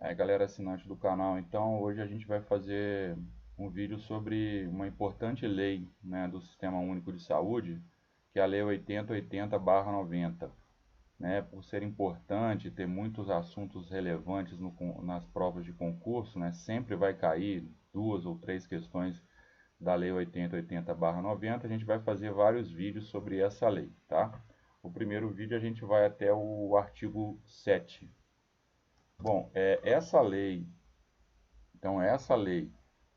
Aí, galera assinante do canal, então hoje a gente vai fazer um vídeo sobre uma importante lei, né, do Sistema Único de Saúde, que é a Lei 8080/90, né, por ser importante, ter muitos assuntos relevantes nas provas de concurso, né, sempre vai cair duas ou três questões da Lei 8080/90, a gente vai fazer vários vídeos sobre essa lei, tá? O primeiro vídeo a gente vai até o artigo 7. Bom, essa lei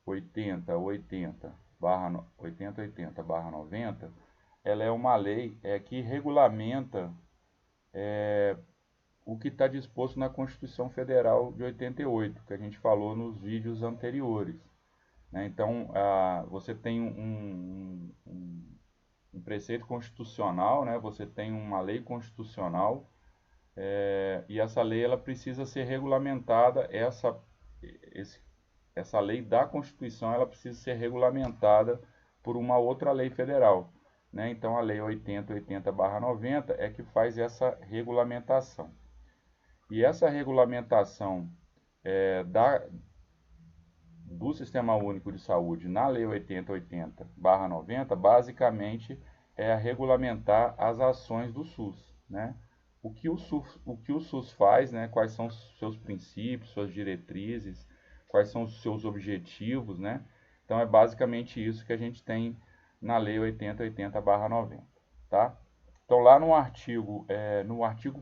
8080/90, ela é uma lei que regulamenta o que está disposto na Constituição Federal de 88, que a gente falou nos vídeos anteriores, né? Então, você tem um preceito constitucional, né? Você tem uma lei constitucional, e essa lei ela precisa ser regulamentada, essa lei da Constituição ela precisa ser regulamentada por uma outra lei federal, né? Então a lei 8080/90 é que faz essa regulamentação. E essa regulamentação do Sistema Único de Saúde na lei 8080/90 basicamente é regulamentar as ações do SUS, né? O que o SUS faz, né? Quais são os seus princípios, suas diretrizes, quais são os seus objetivos, né? Então é basicamente isso que a gente tem na lei 8080/90, tá? Então lá no artigo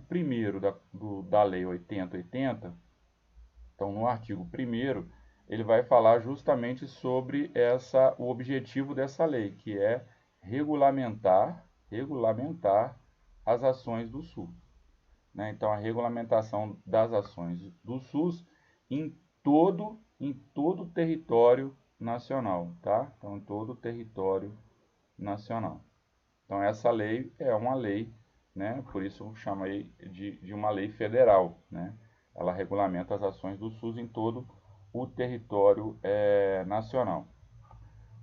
1º da lei 8080, então no artigo 1º ele vai falar justamente sobre o objetivo dessa lei, que é regulamentar as ações do SUS, né? Então, a regulamentação das ações do SUS em todo o território nacional, tá? Então, em todo o território nacional. Então, essa lei é uma lei, né? Por isso eu chamei de uma lei federal, né? Ela regulamenta as ações do SUS em todo o território nacional.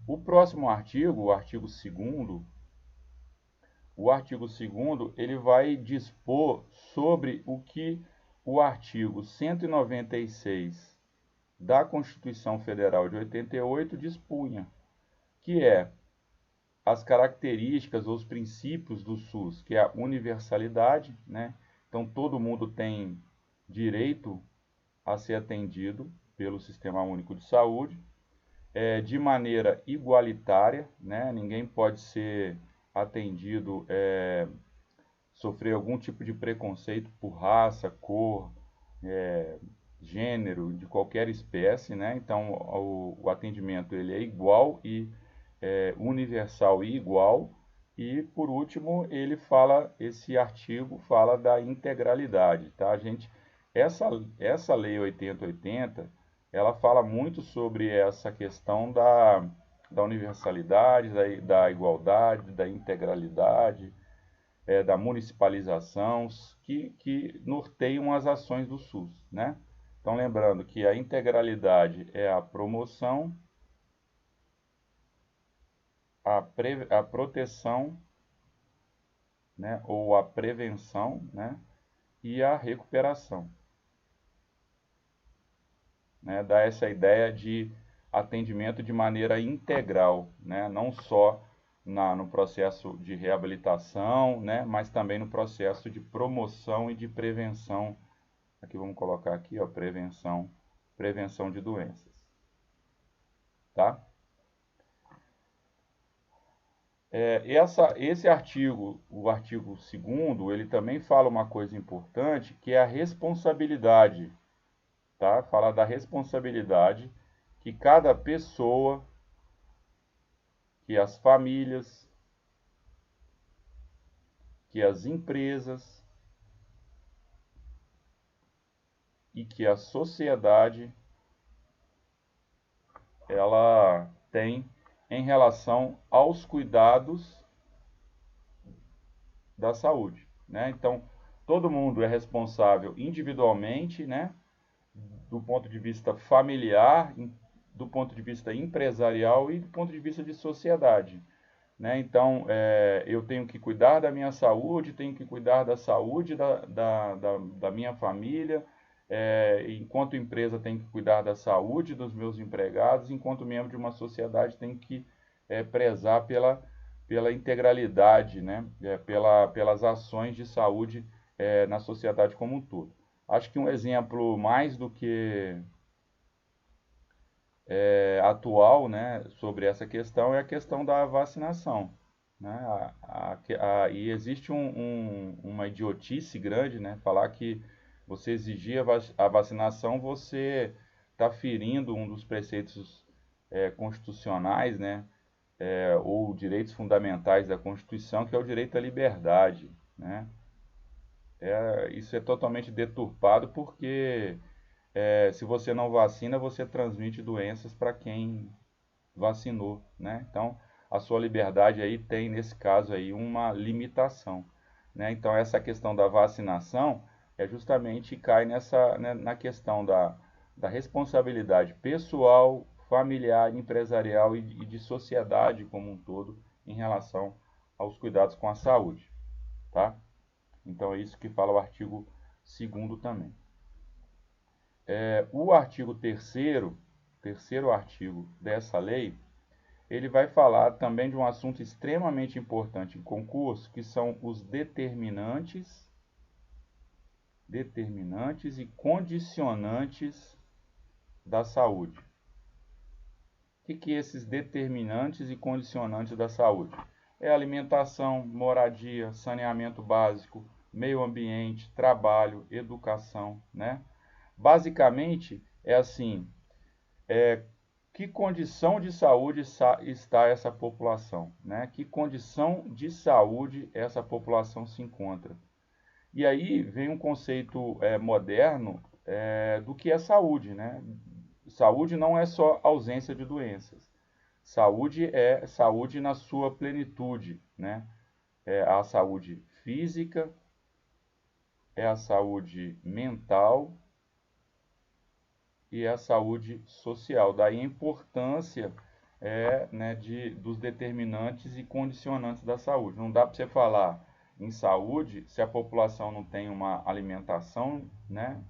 O próximo artigo, o artigo 2º, ele vai dispor sobre o que o artigo 196 da Constituição Federal de 88 dispunha, que é as características ou os princípios do SUS, que é a universalidade, né? Então todo mundo tem direito a ser atendido pelo Sistema Único de Saúde, de maneira igualitária, né? Ninguém pode ser atendido, sofrer algum tipo de preconceito por raça, cor, gênero, de qualquer espécie, né? Então o atendimento ele é igual e universal e igual. E por último esse artigo fala da integralidade, tá, gente? Essa lei 8080 ela fala muito sobre essa questão da universalidade, da igualdade, da integralidade, da municipalização, que norteiam as ações do SUS, né? Então, lembrando que a integralidade é a promoção, a proteção, né, ou a prevenção, né, e a recuperação, né? Dá essa ideia de atendimento de maneira integral, né? Não só no processo de reabilitação, né? Mas também no processo de promoção e de prevenção. Aqui vamos colocar aqui, ó, prevenção de doenças, tá? Esse artigo, o artigo 2º, ele também fala uma coisa importante, que é a responsabilidade, tá? Fala da responsabilidade que cada pessoa, que as famílias, que as empresas e que a sociedade ela tem em relação aos cuidados da saúde, né? Então, todo mundo é responsável individualmente, né? Do ponto de vista familiar, do ponto de vista empresarial e do ponto de vista de sociedade, né? Então, eu tenho que cuidar da minha saúde, tenho que cuidar da saúde da minha família, enquanto empresa tenho que cuidar da saúde dos meus empregados, enquanto membro de uma sociedade tenho que prezar pela integralidade, né? Pelas ações de saúde na sociedade como um todo. Acho que um exemplo mais do que atual, né, sobre essa questão é a questão da vacinação, né? E existe uma idiotice grande, né, falar que você exigir a vacinação, você está ferindo um dos preceitos constitucionais, né, ou direitos fundamentais da Constituição, que é o direito à liberdade, né? Isso é totalmente deturpado porque se você não vacina, você transmite doenças para quem vacinou, né? Então, a sua liberdade aí tem, nesse caso aí, uma limitação, né? Então, essa questão da vacinação justamente cai né, na questão da responsabilidade pessoal, familiar, empresarial e de sociedade como um todo em relação aos cuidados com a saúde, tá? Então, é isso que fala o artigo 2º também. O artigo 3º, terceiro artigo dessa lei, ele vai falar também de um assunto extremamente importante em concurso, que são os determinantes e condicionantes da saúde. O que é esses determinantes e condicionantes da saúde? É alimentação, moradia, saneamento básico, meio ambiente, trabalho, educação, né? Basicamente, é assim, que condição de saúde está essa população, né? Que condição de saúde essa população se encontra. E aí vem um conceito moderno do que é saúde, né? Saúde não é só ausência de doenças. Saúde é saúde na sua plenitude, né? É a saúde física, é a saúde mental e a saúde social. Daí a importância né, dos determinantes e condicionantes da saúde. Não dá para você falar em saúde se a população não tem uma alimentação, né,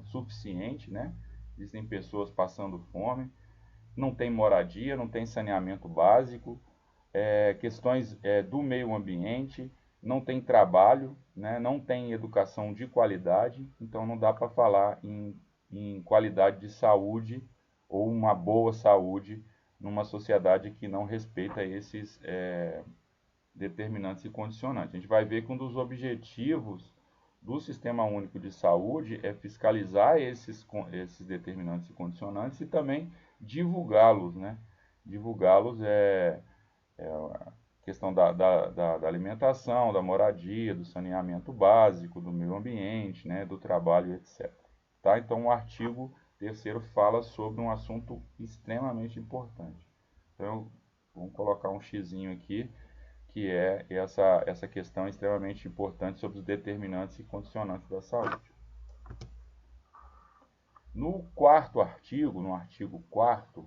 suficiente, né? Existem pessoas passando fome, não tem moradia, não tem saneamento básico, questões do meio ambiente, não tem trabalho, né, não tem educação de qualidade, então não dá para falar em qualidade de saúde ou uma boa saúde numa sociedade que não respeita esses determinantes e condicionantes. A gente vai ver que um dos objetivos do Sistema Único de Saúde é fiscalizar esses determinantes e condicionantes e também divulgá-los, né? Divulgá-los a questão da alimentação, da moradia, do saneamento básico, do meio ambiente, né? Do trabalho, etc. Tá? Então, o artigo 3º fala sobre um assunto extremamente importante. Então, vamos colocar um xizinho aqui, que é essa questão extremamente importante sobre os determinantes e condicionantes da saúde. No 4º artigo, no artigo 4º,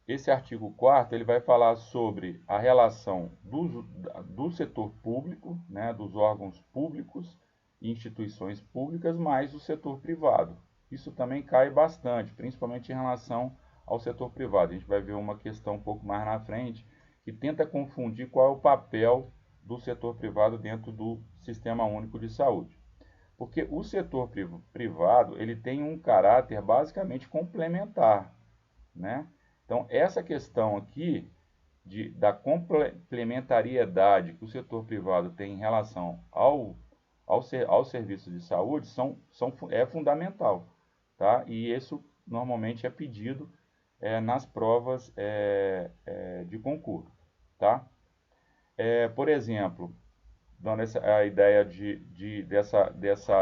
esse artigo 4º ele vai falar sobre a relação do setor público, né, dos órgãos públicos e instituições públicas, mais o setor privado. Isso também cai bastante, principalmente em relação ao setor privado. A gente vai ver uma questão um pouco mais na frente que tenta confundir qual é o papel do setor privado dentro do Sistema Único de Saúde. Porque o setor privado ele tem um caráter basicamente complementar, né? Então, essa questão aqui da complementariedade que o setor privado tem em relação ao serviço de saúde é fundamental, tá? E isso normalmente é pedido nas provas de concurso, tá? Por exemplo, dando a ideia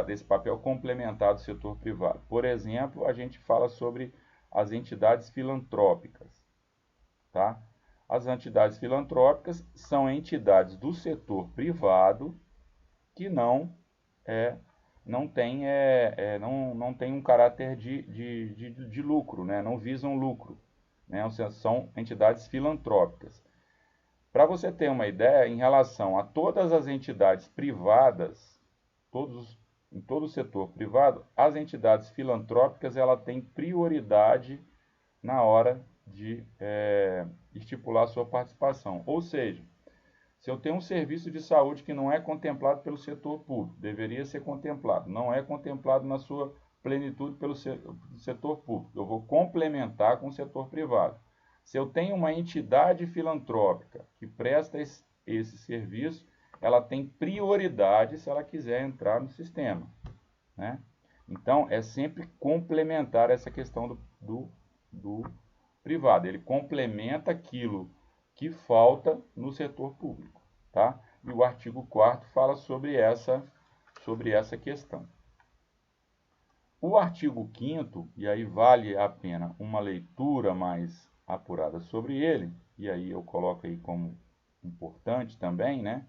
desse papel complementar do setor privado. Por exemplo, a gente fala sobre as entidades filantrópicas, tá? As entidades filantrópicas são entidades do setor privado que não tem um caráter de lucro, né? Não visam lucro, né? Ou seja, são entidades filantrópicas. Para você ter uma ideia, em relação a todas as entidades privadas, em todo o setor privado, as entidades filantrópicas ela têm prioridade na hora de estipular sua participação. Ou seja, se eu tenho um serviço de saúde que não é contemplado pelo setor público, deveria ser contemplado, não é contemplado na sua plenitude pelo setor público, eu vou complementar com o setor privado. Se eu tenho uma entidade filantrópica que presta esse serviço, ela tem prioridade se ela quiser entrar no sistema, né? Então, é sempre complementar essa questão do privado. Ele complementa aquilo que falta no setor público, tá? E o artigo 4º fala sobre essa questão. O artigo 5º, e aí vale a pena uma leitura mais apurada sobre ele, e aí eu coloco aí como importante também, né?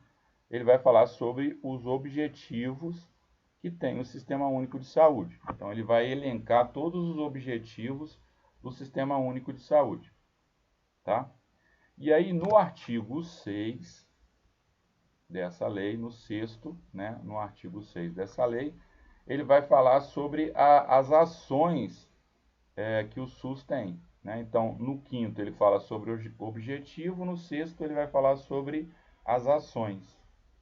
Ele vai falar sobre os objetivos que tem o Sistema Único de Saúde. Então, ele vai elencar todos os objetivos do Sistema Único de Saúde, tá? E aí, no artigo 6 dessa lei, no 6º, né, no artigo 6 dessa lei, ele vai falar sobre as ações que o SUS tem, né? Então, no 5º ele fala sobre o objetivo, no 6º ele vai falar sobre as ações,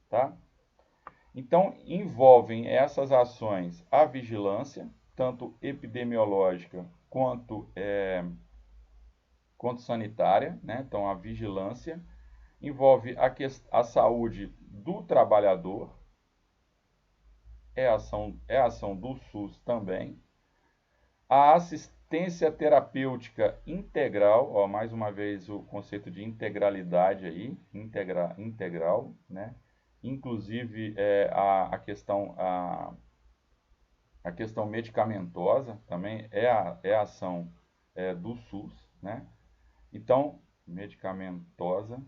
tá? Então, envolvem essas ações a vigilância, tanto epidemiológica quanto sanitária, né? Então, a vigilância envolve a saúde do trabalhador, é ação do SUS também. A assistência terapêutica integral, ó, mais uma vez o conceito de integralidade aí, integral, né? Inclusive a questão medicamentosa também é a ação do SUS, né? Então, medicamentosa.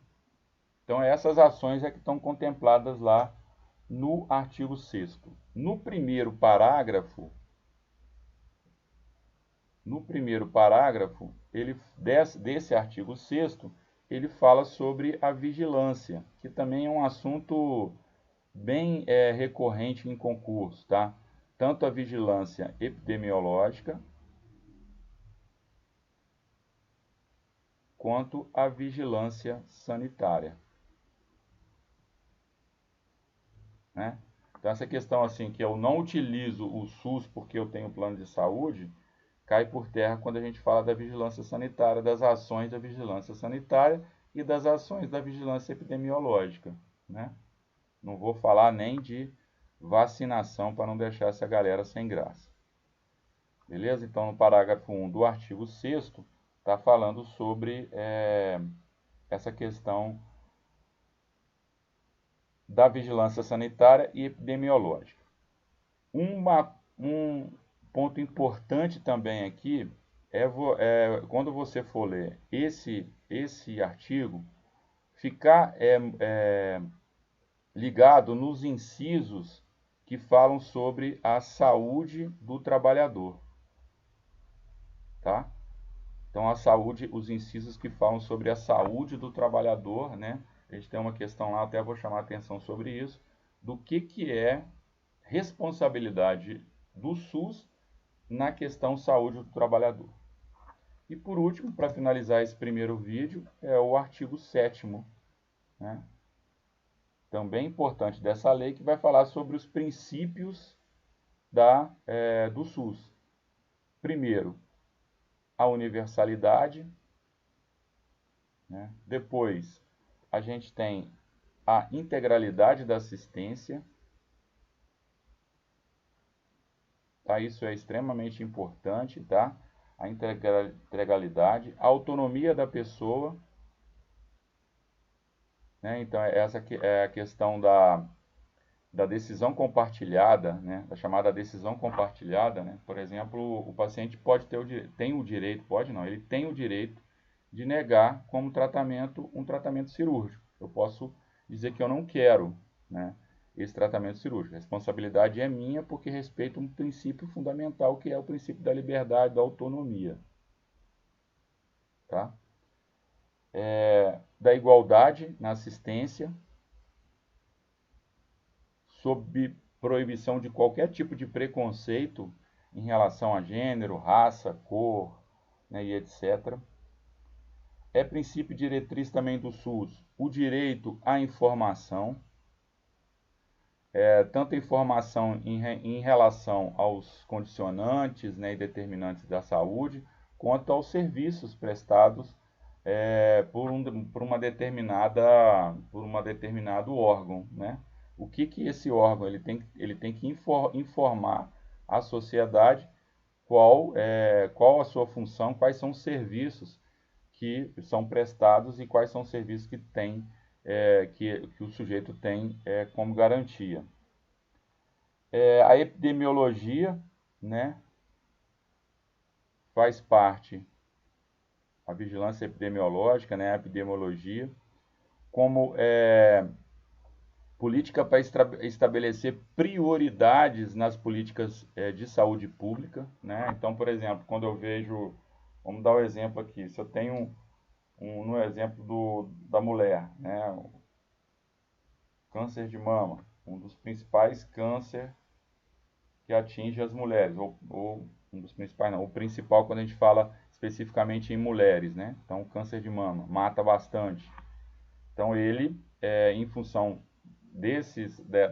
Então, essas ações que estão contempladas lá no artigo 6º. No primeiro parágrafo, desse artigo 6º, ele fala sobre a vigilância, que também é um assunto bem recorrente em concurso, tá? Tanto a vigilância epidemiológica quanto a vigilância sanitária, né? Então, essa questão assim, que eu não utilizo o SUS porque eu tenho plano de saúde, cai por terra quando a gente fala da vigilância sanitária, das ações da vigilância sanitária e das ações da vigilância epidemiológica, né? Não vou falar nem de vacinação para não deixar essa galera sem graça. Beleza? Então, no parágrafo 1 do artigo 6º, está falando sobre essa questão da vigilância sanitária e epidemiológica. Um ponto importante também aqui quando você for ler esse artigo, ficar ligado nos incisos que falam sobre a saúde do trabalhador, tá? Então, a saúde, os incisos que falam sobre a saúde do trabalhador, né? A gente tem uma questão lá, até vou chamar a atenção sobre isso, do que é responsabilidade do SUS na questão saúde do trabalhador. E por último, para finalizar esse primeiro vídeo, é o artigo 7º, né? Também importante dessa lei, que vai falar sobre os princípios do SUS. Primeiro, a universalidade, né? Depois, a gente tem a integralidade da assistência, tá? Isso é extremamente importante, tá? A integralidade, a autonomia da pessoa, né? Então, essa é a questão da decisão compartilhada, né? Da chamada decisão compartilhada, né? Por exemplo, o paciente tem o direito, pode não, ele tem o direito de negar como tratamento um tratamento cirúrgico. Eu posso dizer que eu não quero, né, esse tratamento cirúrgico. A responsabilidade é minha porque respeito um princípio fundamental que é o princípio da liberdade, da autonomia, tá? Da igualdade na assistência, sob proibição de qualquer tipo de preconceito em relação a gênero, raça, cor, né, e etc. É princípio diretriz também do SUS o direito à informação, tanto informação em relação aos condicionantes, né, e determinantes da saúde, quanto aos serviços prestados por uma determinado órgão, né? O que esse órgão ele tem que informar à sociedade qual a sua função, quais são os serviços que são prestados e quais são os serviços que o sujeito tem como garantia. A epidemiologia, né, faz parte, a vigilância epidemiológica, né, a epidemiologia, como política para estabelecer prioridades nas políticas de saúde pública, né? Então, por exemplo, quando eu vejo, vamos dar um exemplo aqui, se eu tenho no exemplo da mulher, né, o câncer de mama, um dos principais cânceres que atinge as mulheres, ou um dos principais não, o principal quando a gente fala especificamente em mulheres, né? Então, o câncer de mama mata bastante. Então, ele, em função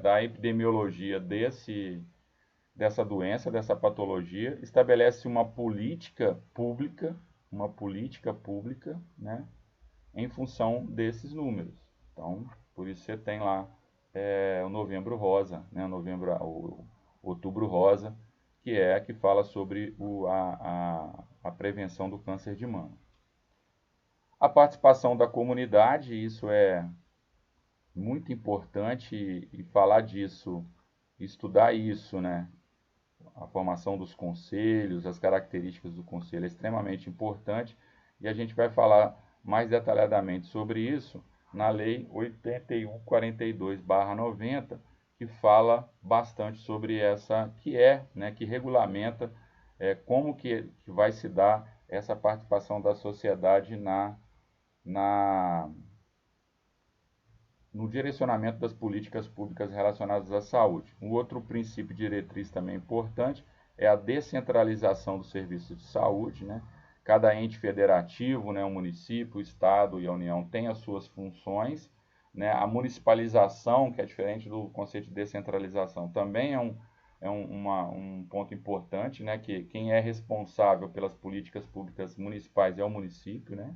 da epidemiologia dessa doença, dessa patologia, estabelece uma política pública, né, em função desses números. Então, por isso você tem lá o Novembro Rosa, né, o Outubro Rosa, que fala sobre a prevenção do câncer de mama. A participação da comunidade, isso é muito importante e falar disso, estudar isso, né? A formação dos conselhos, as características do conselho é extremamente importante e a gente vai falar mais detalhadamente sobre isso na Lei 8142/90, que fala bastante sobre essa, né, que regulamenta como que vai se dar essa participação da sociedade no direcionamento das políticas públicas relacionadas à saúde. Um outro princípio diretriz também importante é a descentralização dos serviços de saúde, né? Cada ente federativo, né, o município, o estado e a União têm as suas funções, né? A municipalização, que é diferente do conceito de descentralização, também é um ponto importante, né? Que quem é responsável pelas políticas públicas municipais é o município, né?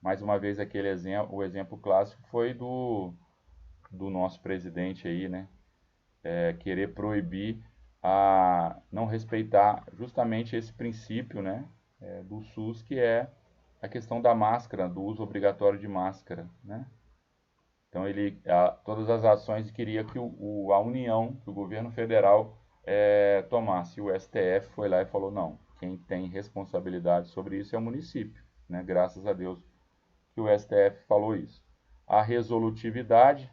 Mais uma vez, o exemplo clássico foi do nosso presidente aí, né? Querer proibir não respeitar justamente esse princípio, né? Do SUS, que é a questão da máscara, do uso obrigatório de máscara, né? Então, todas as ações queria que a União, que o governo federal tomasse. O STF foi lá e falou, não, quem tem responsabilidade sobre isso é o município, né? Graças a Deus que o STF falou isso. A resolutividade,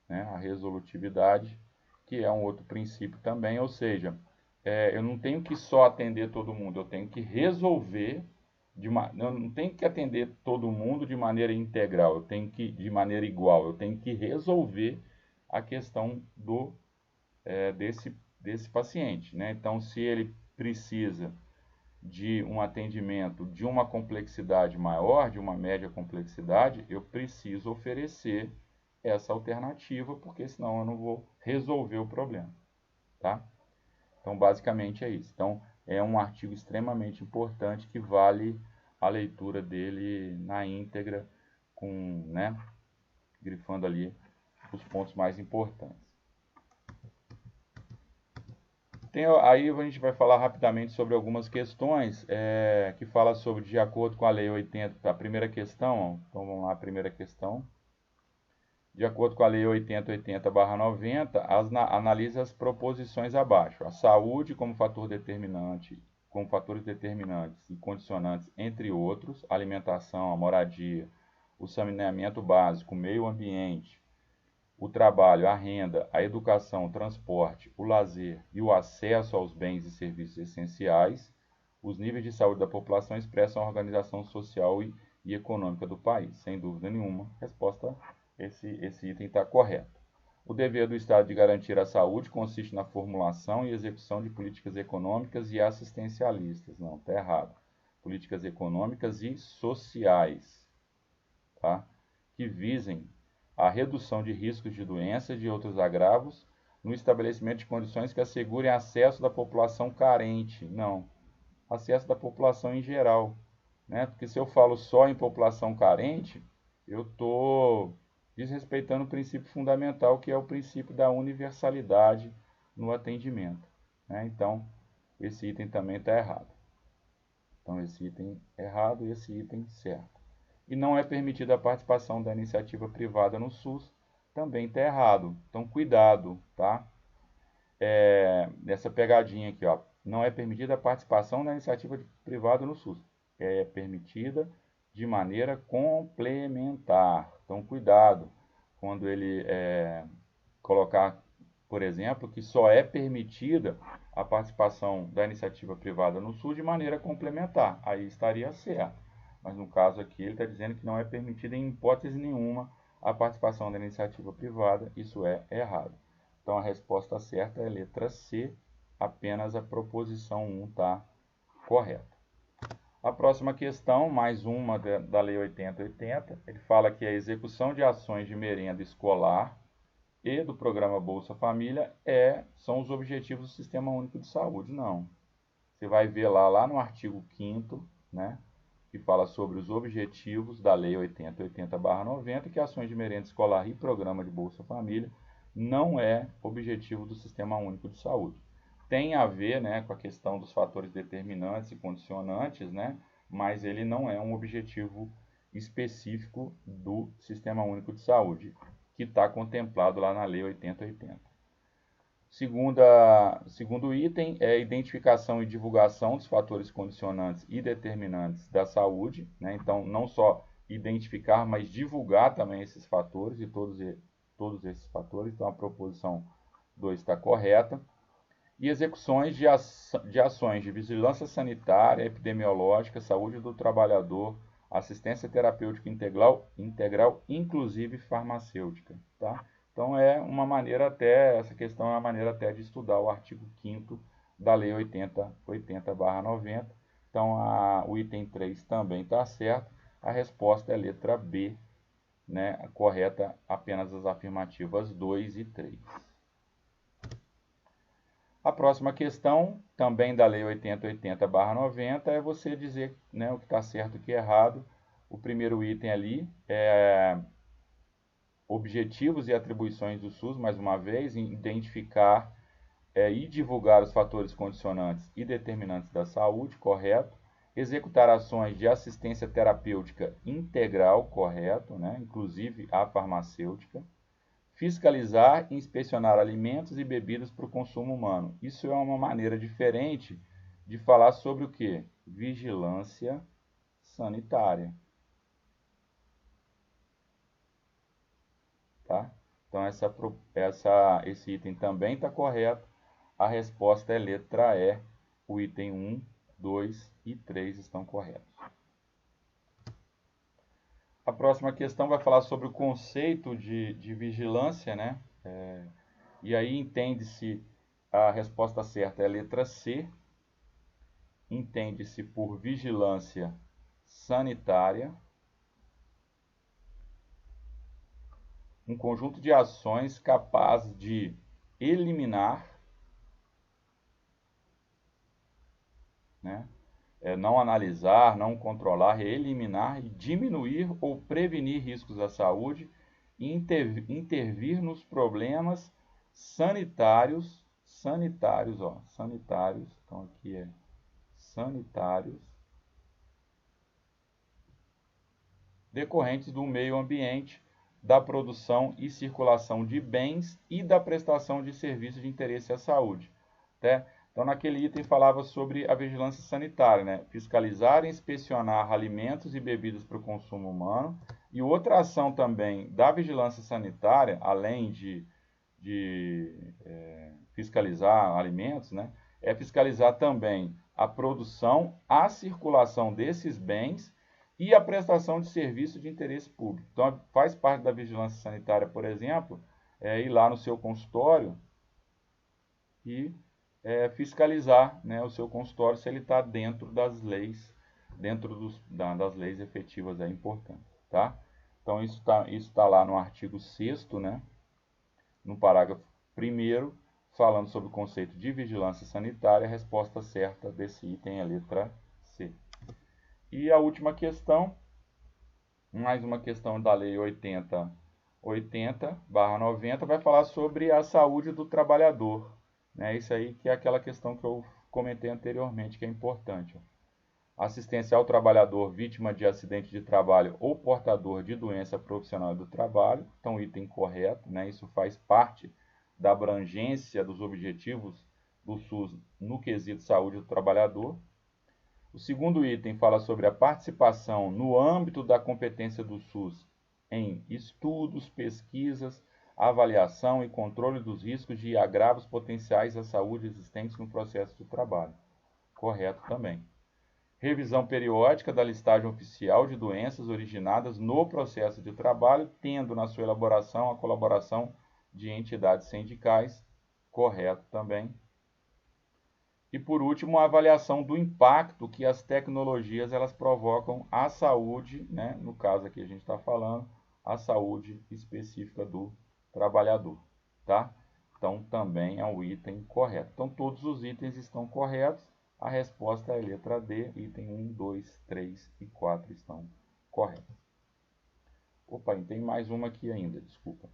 né? A resolutividade, que é um outro princípio também, ou seja, eu não tenho que só atender todo mundo, eu tenho que resolver, eu não tenho que atender todo mundo de maneira integral, de maneira igual, eu tenho que resolver a questão desse paciente, né? Então, se ele precisa de um atendimento de uma complexidade maior, de uma média complexidade, eu preciso oferecer essa alternativa, porque senão eu não vou resolver o problema, tá? Então, basicamente é isso. Então, é um artigo extremamente importante que vale a leitura dele na íntegra, né, grifando ali os pontos mais importantes. Aí a gente vai falar rapidamente sobre algumas questões que fala sobre, de acordo com a Lei 80, a primeira questão, então vamos lá, a primeira questão. De acordo com a Lei 8080/90, analisa as proposições abaixo. A saúde como fator determinante, com fatores determinantes e condicionantes, entre outros, a alimentação, a moradia, o saneamento básico, o meio ambiente, o trabalho, a renda, a educação, o transporte, o lazer e o acesso aos bens e serviços essenciais, os níveis de saúde da população expressam a organização social e econômica do país. Sem dúvida nenhuma, resposta, esse item está correto. O dever do Estado de garantir a saúde consiste na formulação e execução de políticas econômicas e assistencialistas. Não, está errado. Políticas econômicas e sociais, tá? Que visem a redução de riscos de doenças e outros agravos no estabelecimento de condições que assegurem acesso da população carente. Não, acesso da população em geral, né? Porque se eu falo só em população carente, eu estou desrespeitando o princípio fundamental, que é o princípio da universalidade no atendimento, né? Então, esse item também está errado. Então, esse item errado e esse item certo. E não é permitida a participação da iniciativa privada no SUS, também está errado. Então, cuidado, tá? Nessa pegadinha aqui, ó. Não é permitida a participação da iniciativa privada no SUS. É permitida de maneira complementar. Então, cuidado quando ele colocar, por exemplo, que só é permitida a participação da iniciativa privada no SUS de maneira complementar. Aí estaria certo. Mas no caso aqui, ele está dizendo que não é permitida em hipótese nenhuma a participação da iniciativa privada. Isso é errado. Então, a resposta certa é a letra C, apenas a proposição 1 está correta. A próxima questão, mais uma da Lei 8080, ele fala que a execução de ações de merenda escolar e do programa Bolsa Família são os objetivos do Sistema Único de Saúde. Não. Você vai ver lá no artigo 5º, né, que fala sobre os objetivos da Lei 8080/90, que ações de merenda escolar e programa de Bolsa Família não é objetivo do Sistema Único de Saúde. Tem a ver, né, com a questão dos fatores determinantes e condicionantes, né, mas ele não é um objetivo específico do Sistema Único de Saúde, que está contemplado lá na Lei 8080. Segundo item é a identificação e divulgação dos fatores condicionantes e determinantes da saúde, né? Então, não só identificar, mas divulgar também esses fatores e todos esses fatores. Então, a proposição 2 está correta. E execuções de ações de vigilância sanitária, epidemiológica, saúde do trabalhador, assistência terapêutica integral, inclusive farmacêutica, tá? Então, essa questão é uma maneira até de estudar o artigo 5º da Lei 8080/90. Então, o item 3 também está certo. A resposta é a letra B, né? Correta apenas as afirmativas 2 e 3. A próxima questão, também da Lei 8080/90, é você dizer, né, o que está certo e o que é errado. O primeiro item ali é objetivos e atribuições do SUS, mais uma vez, identificar e divulgar os fatores condicionantes e determinantes da saúde, correto. Executar ações de assistência terapêutica integral, correto, né, inclusive a farmacêutica. Fiscalizar e inspecionar alimentos e bebidas para o consumo humano. Isso é uma maneira diferente de falar sobre o quê? Vigilância sanitária. Tá? Então, esse item também está correto. A resposta é letra E. O item 1, 2 e 3 estão corretos. A próxima questão vai falar sobre o conceito de vigilância, né? E aí entende-se, a resposta certa é a letra C. Entende-se por vigilância sanitária um conjunto de ações capaz de eliminar, né? Não analisar, não controlar, eliminar e diminuir ou prevenir riscos à saúde e intervir nos problemas sanitários, então aqui é sanitários, decorrentes do meio ambiente, da produção e circulação de bens e da prestação de serviços de interesse à saúde, né? Então, naquele item falava sobre a vigilância sanitária, né? Fiscalizar e inspecionar alimentos e bebidas para o consumo humano. E outra ação também da vigilância sanitária, além de fiscalizar alimentos, né? É fiscalizar também a produção, a circulação desses bens e a prestação de serviços de interesse público. Então, faz parte da vigilância sanitária, por exemplo, ir lá no seu consultório e fiscalizar, né, o seu consultório se ele está dentro das leis, das leis efetivas importantes, tá? Então isso tá lá no artigo 6º, né, no parágrafo 1º, falando sobre o conceito de vigilância sanitária. A resposta certa desse item é a letra C. E a última questão, mais uma questão da Lei 80/90, vai falar sobre a saúde do trabalhador. Né? Isso aí que é aquela questão que eu comentei anteriormente, que é importante. Assistência ao trabalhador vítima de acidente de trabalho ou portador de doença profissional do trabalho. Então, item correto, né? Isso faz parte da abrangência dos objetivos do SUS no quesito saúde do trabalhador. O segundo item fala sobre a participação no âmbito da competência do SUS em estudos, pesquisas, avaliação e controle dos riscos de agravos potenciais à saúde existentes no processo de trabalho. Correto também. Revisão periódica da listagem oficial de doenças originadas no processo de trabalho, tendo na sua elaboração a colaboração de entidades sindicais. Correto também. E por último, a avaliação do impacto que as tecnologias elas provocam à saúde, né? No caso aqui a gente está falando, a saúde específica do trabalhador, tá? Então também é um item correto. Então todos os itens estão corretos. A resposta é a letra D, item 1, 2, 3 e 4 estão corretos. Opa, tem mais uma aqui ainda, desculpa.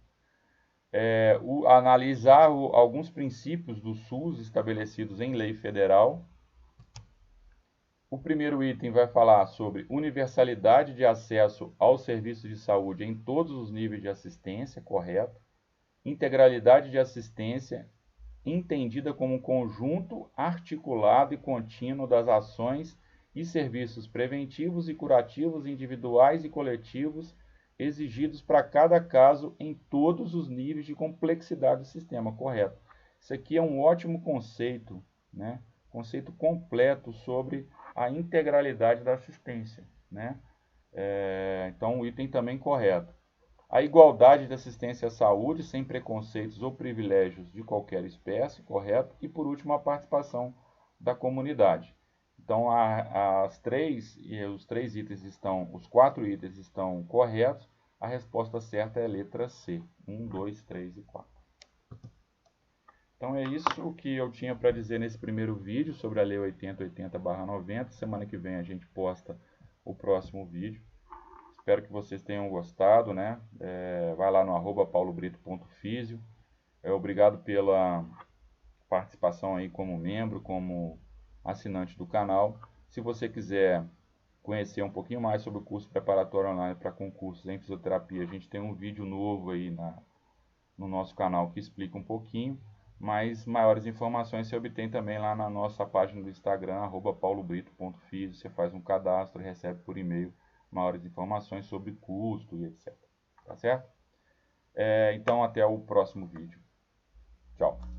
Analisar alguns princípios do SUS estabelecidos em lei federal. O primeiro item vai falar sobre universalidade de acesso aos serviços de saúde em todos os níveis de assistência, correto. Integralidade de assistência, entendida como um conjunto articulado e contínuo das ações e serviços preventivos e curativos individuais e coletivos exigidos para cada caso em todos os níveis de complexidade do sistema, correto. Isso aqui é um ótimo conceito, né? Conceito completo sobre a integralidade da assistência, né? Então o item também correto. A igualdade de assistência à saúde, sem preconceitos ou privilégios de qualquer espécie, correto? E, por último, a participação da comunidade. Então, os 4 itens estão corretos. A resposta certa é a letra C. 1, 2, 3 e 4. Então, é isso que eu tinha para dizer nesse primeiro vídeo sobre a Lei 80/90. Semana que vem a gente posta o próximo vídeo. Espero que vocês tenham gostado, né? Vai lá no @paulobrito.fisio. Obrigado pela participação aí como membro, como assinante do canal. Se você quiser conhecer um pouquinho mais sobre o curso preparatório online para concursos em fisioterapia, a gente tem um vídeo novo aí no nosso canal que explica um pouquinho. Mas maiores informações você obtém também lá na nossa página do Instagram, @paulobrito.fisio. Você faz um cadastro e recebe por e-mail maiores informações sobre custo e etc. Tá certo? Então até o próximo vídeo. Tchau.